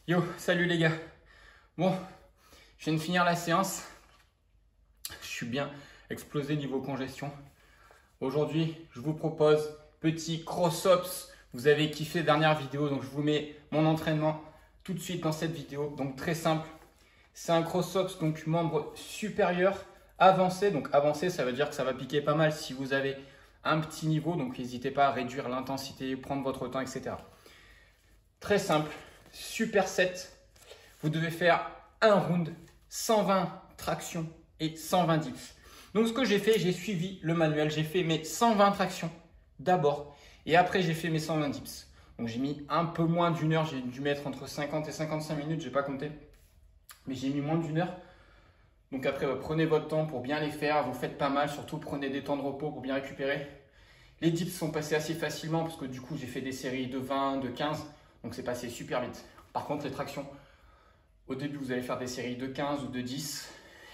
Yo, salut les gars. Bon, je viens de finir la séance. Je suis bien explosé niveau congestion. Aujourd'hui, je vous propose petit cross-ups. Vous avez kiffé la dernière vidéo, donc je vous mets mon entraînement tout de suite dans cette vidéo. Donc très simple, c'est un cross-ups, donc membre supérieur avancé. Donc avancé, ça veut dire que ça va piquer pas mal si vous avez un petit niveau. Donc n'hésitez pas à réduire l'intensité, prendre votre temps, etc. Très simple. Super set, vous devez faire un round, 120 tractions et 120 dips. Donc ce que j'ai fait, j'ai suivi le manuel, j'ai fait mes 120 tractions d'abord et après j'ai fait mes 120 dips. Donc j'ai mis un peu moins d'une heure, j'ai dû mettre entre 50 et 55 minutes, je n'ai pas compté, mais j'ai mis moins d'une heure. Donc après, prenez votre temps pour bien les faire, vous faites pas mal, surtout prenez des temps de repos pour bien récupérer. Les dips sont passés assez facilement parce que du coup j'ai fait des séries de 20, de 15. Donc c'est passé super vite. Par contre, les tractions, au début, vous allez faire des séries de 15 ou de 10.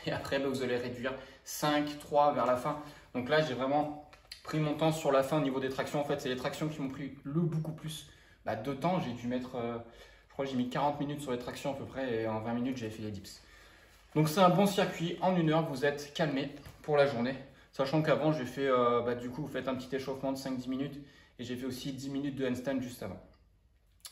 Et après, vous allez réduire 5, 3 vers la fin. Donc là, j'ai vraiment pris mon temps sur la fin au niveau des tractions. En fait, c'est les tractions qui m'ont pris beaucoup plus de temps. J'ai dû mettre, je crois que j'ai mis 40 minutes sur les tractions à peu près. Et en 20 minutes, j'avais fait les dips. Donc c'est un bon circuit. En une heure, vous êtes calmé pour la journée. Sachant qu'avant, j'ai fait, du coup, vous faites un petit échauffement de 5-10 minutes. Et j'ai fait aussi 10 minutes de handstand juste avant.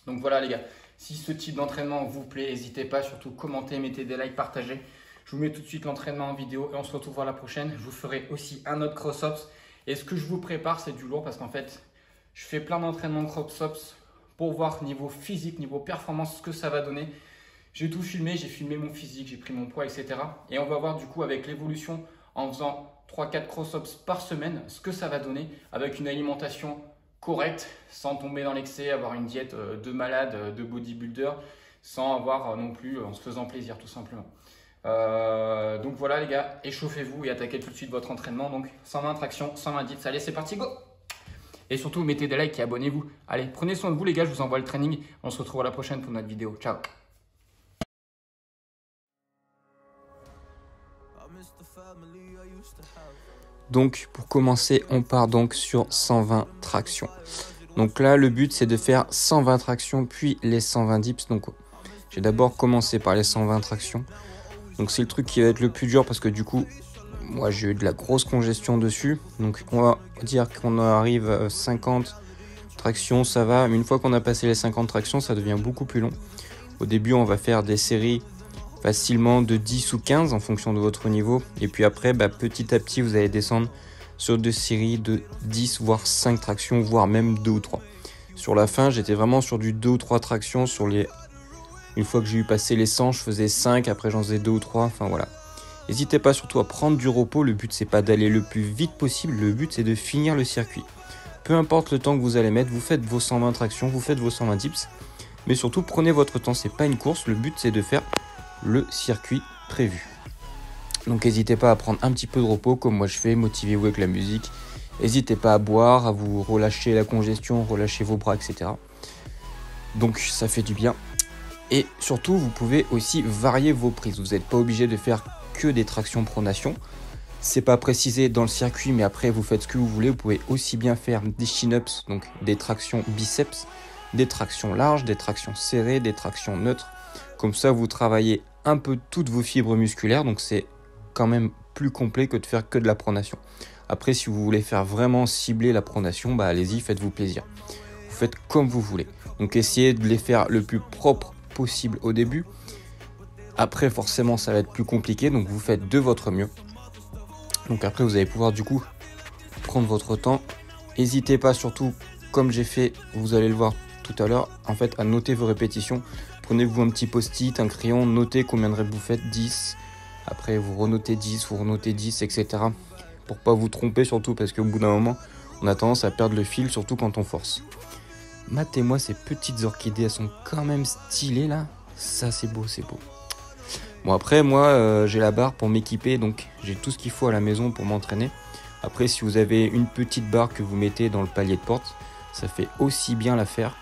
Donc voilà les gars, si ce type d'entraînement vous plaît, n'hésitez pas, surtout commentez, mettez des likes, partagez. Je vous mets tout de suite l'entraînement en vidéo et on se retrouve à la prochaine. Je vous ferai aussi un autre cross-ups. Et ce que je vous prépare, c'est du lourd parce qu'en fait, je fais plein d'entraînements cross-ups pour voir niveau physique, niveau performance, ce que ça va donner. J'ai tout filmé, j'ai filmé mon physique, j'ai pris mon poids, etc. Et on va voir du coup avec l'évolution en faisant 3-4 cross-ups par semaine, ce que ça va donner avec une alimentation correct, sans tomber dans l'excès, avoir une diète de malade, de bodybuilder, sans avoir non plus, en se faisant plaisir tout simplement. Donc voilà les gars, échauffez-vous et attaquez tout de suite votre entraînement. Donc 120 tractions, 120 dips, allez c'est parti, go! Et surtout mettez des likes et abonnez-vous. Allez, prenez soin de vous les gars, je vous envoie le training. On se retrouve à la prochaine pour notre vidéo. Ciao! Donc pour commencer, on part donc sur 120 tractions. Donc là, le but c'est de faire 120 tractions puis les 120 dips. Donc j'ai d'abord commencé par les 120 tractions. Donc c'est le truc qui va être le plus dur parce que du coup, moi j'ai eu de la grosse congestion dessus. Donc on va dire qu'on arrive à 50 tractions, ça va. Mais une fois qu'on a passé les 50 tractions, ça devient beaucoup plus long. Au début, on va faire des séries facilement de 10 ou 15 en fonction de votre niveau. Et puis après, petit à petit, vous allez descendre sur des séries de 10, voire 5 tractions, voire même 2 ou 3. Sur la fin, j'étais vraiment sur du 2 ou 3 tractions. Une fois que j'ai eu passé les 100, je faisais 5, après j'en faisais 2 ou 3. Enfin voilà. N'hésitez pas surtout à prendre du repos. Le but, c'est pas d'aller le plus vite possible. Le but, c'est de finir le circuit. Peu importe le temps que vous allez mettre, vous faites vos 120 tractions, vous faites vos 120 dips. Mais surtout, prenez votre temps. C'est pas une course. Le but, c'est de faire le circuit prévu. Donc n'hésitez pas à prendre un petit peu de repos comme moi je fais, motivez-vous avec la musique, n'hésitez pas à boire, à vous relâcher la congestion, relâcher vos bras, etc. Donc ça fait du bien. Et surtout vous pouvez aussi varier vos prises, vous n'êtes pas obligé de faire que des tractions pronation. C'est pas précisé dans le circuit, mais après vous faites ce que vous voulez. Vous pouvez aussi bien faire des chin-ups, donc des tractions biceps, des tractions larges, des tractions serrées, des tractions neutres. Comme ça, vous travaillez un peu toutes vos fibres musculaires, donc c'est quand même plus complet que de faire que de la pronation. Après, si vous voulez faire vraiment cibler la pronation, allez-y, faites-vous plaisir. Vous faites comme vous voulez. Donc essayez de les faire le plus propre possible au début. Après, forcément, ça va être plus compliqué, donc vous faites de votre mieux. Donc après, vous allez pouvoir du coup prendre votre temps. N'hésitez pas, surtout, comme j'ai fait, vous allez le voir tout à l'heure, en fait, à noter vos répétitions. Prenez-vous un petit post-it, un crayon, notez combien de reps vous faites, 10. Après, vous renotez 10, vous renotez 10, etc. Pour pas vous tromper, surtout parce qu'au bout d'un moment, on a tendance à perdre le fil, surtout quand on force. Matez-moi ces petites orchidées, elles sont quand même stylées là. Ça, c'est beau, c'est beau. Bon, après, moi, j'ai la barre pour m'équiper, donc j'ai tout ce qu'il faut à la maison pour m'entraîner. Après, si vous avez une petite barre que vous mettez dans le palier de porte, ça fait aussi bien l'affaire.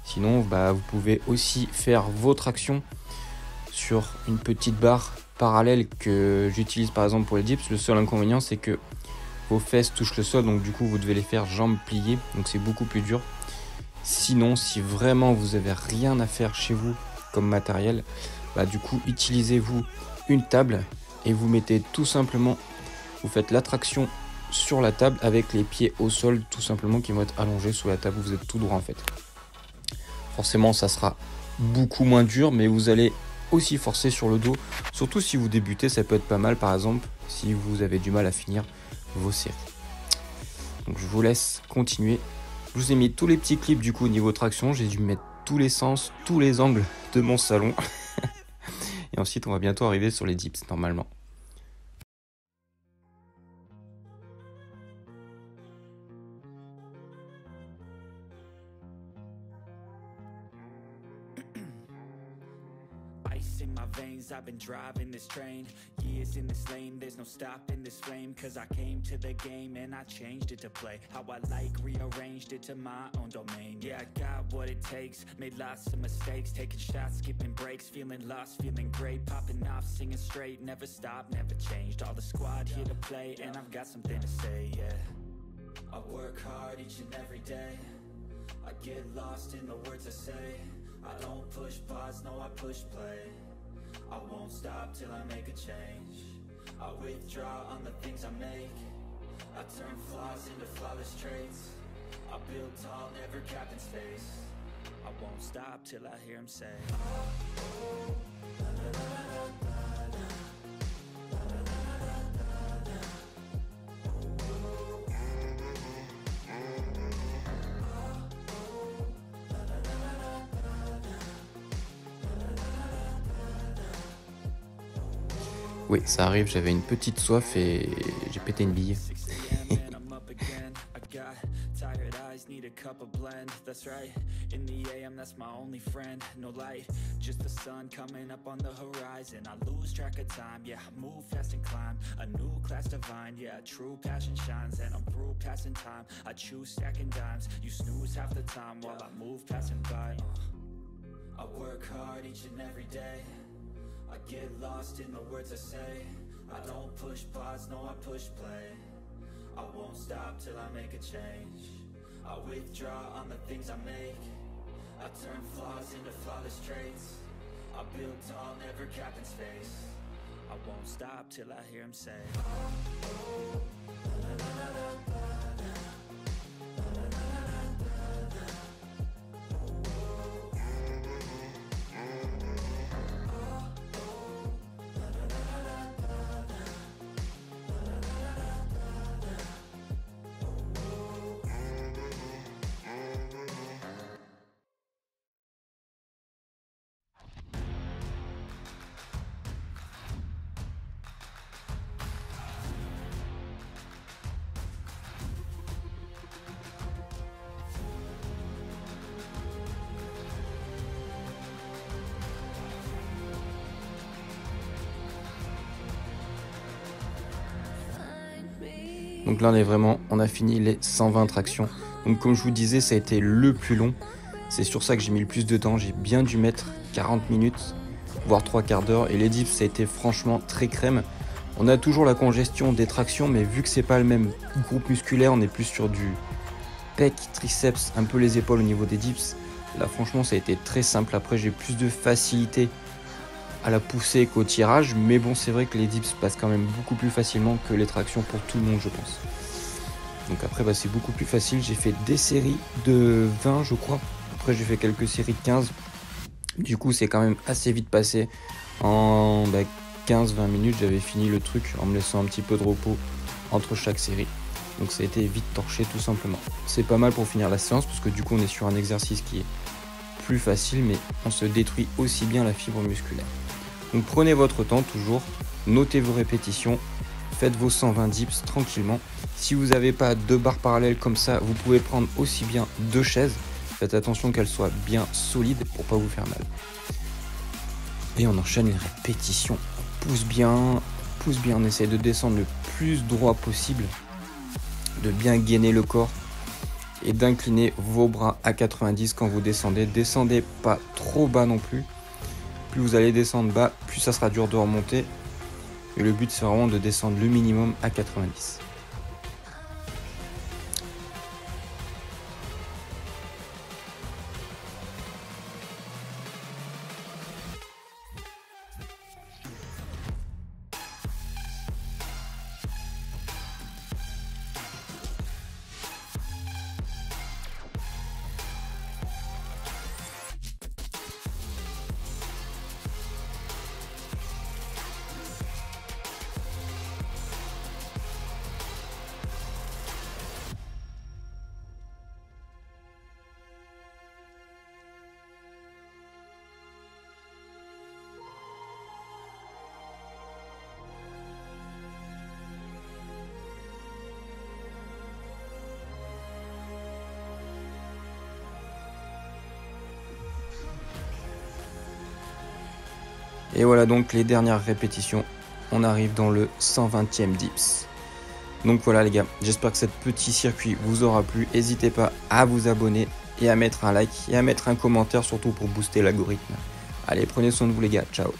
Sinon, vous pouvez aussi faire vos tractions sur une petite barre parallèle que j'utilise par exemple pour les dips. Le seul inconvénient, c'est que vos fesses touchent le sol, donc du coup, vous devez les faire jambes pliées, donc c'est beaucoup plus dur. Sinon, si vraiment vous avez rien à faire chez vous comme matériel, bah, du coup utilisez-vous une table et vous mettez tout simplement, vous faites la traction sur la table avec les pieds au sol tout simplement qui vont être allongés sous la table, vous êtes tout droit en fait. Forcément ça sera beaucoup moins dur, mais vous allez aussi forcer sur le dos, surtout si vous débutez, ça peut être pas mal par exemple si vous avez du mal à finir vos séries. Donc je vous laisse continuer. Je vous ai mis tous les petits clips du coup au niveau traction, j'ai dû mettre tous les sens, tous les angles de mon salon. Et ensuite on va bientôt arriver sur les dips normalement. In my veins, I've been driving this train, years in this lane, there's no stopping this flame, cause I came to the game and I changed it to play how I like, rearranged it to my own domain. Yeah, I got what it takes, made lots of mistakes, taking shots, skipping breaks, feeling lost, feeling great, popping off, singing straight, never stopped, never changed, all the squad here to play, and I've got something to say, yeah. I work hard each and every day, I get lost in the words I say, I don't push pause, no I push play, I won't stop till I make a change, I withdraw on the things I make, I turn flaws into flawless traits, I build tall, never capped in space, I won't stop till I hear him say, Oui, ça arrive, j'avais une petite soif et j'ai pété une bille. tired eyes need a cup of blend, that's right, in the AM that's my only friend, no light, just the sun coming up on the horizon, I lose track of time, yeah, I move fast and climb, a new class divine, yeah, true passion shines, and I'm through passing time, I choose stacking dimes, you snooze half the time while I move passing by, I work hard each and every day, I get lost in the words I say, I don't push pause, no I push play, I won't stop till I make a change, I withdraw on the things I make, I turn flaws into flawless traits, I build tall, never capped in space, I won't stop till I hear him say, Donc là on a fini les 120 tractions. Donc comme je vous disais, ça a été le plus long. C'est sur ça que j'ai mis le plus de temps. J'ai bien dû mettre 40 minutes, voire 3 quarts d'heure. Et les dips, ça a été franchement très crème. On a toujours la congestion des tractions, mais vu que c'est pas le même groupe musculaire, on est plus sur du pec, triceps, un peu les épaules au niveau des dips. Là franchement ça a été très simple. Après j'ai plus de facilité à la poussée qu'au tirage, mais bon c'est vrai que les dips passent quand même beaucoup plus facilement que les tractions pour tout le monde je pense. Donc après c'est beaucoup plus facile, j'ai fait des séries de 20 je crois, après j'ai fait quelques séries de 15, du coup c'est quand même assez vite passé, en 15-20 minutes j'avais fini le truc en me laissant un petit peu de repos entre chaque série, donc ça a été vite torché tout simplement. C'est pas mal pour finir la séance parce que du coup on est sur un exercice qui est plus facile mais on se détruit aussi bien la fibre musculaire. Donc prenez votre temps toujours, notez vos répétitions, faites vos 120 dips tranquillement. Si vous n'avez pas 2 barres parallèles comme ça, vous pouvez prendre aussi bien 2 chaises. Faites attention qu'elles soient bien solides pour pas vous faire mal. Et on enchaîne les répétitions. On pousse bien, on essaie de descendre le plus droit possible, de bien gainer le corps et d'incliner vos bras à 90 quand vous descendez. Descendez pas trop bas non plus. Plus vous allez descendre bas, plus ça sera dur de remonter. Et le but c'est vraiment de descendre le minimum à 90. Et voilà donc les dernières répétitions. On arrive dans le 120e dips. Donc voilà les gars, j'espère que ce petit circuit vous aura plu. N'hésitez pas à vous abonner et à mettre un like et à mettre un commentaire surtout pour booster l'algorithme. Allez, prenez soin de vous les gars, ciao.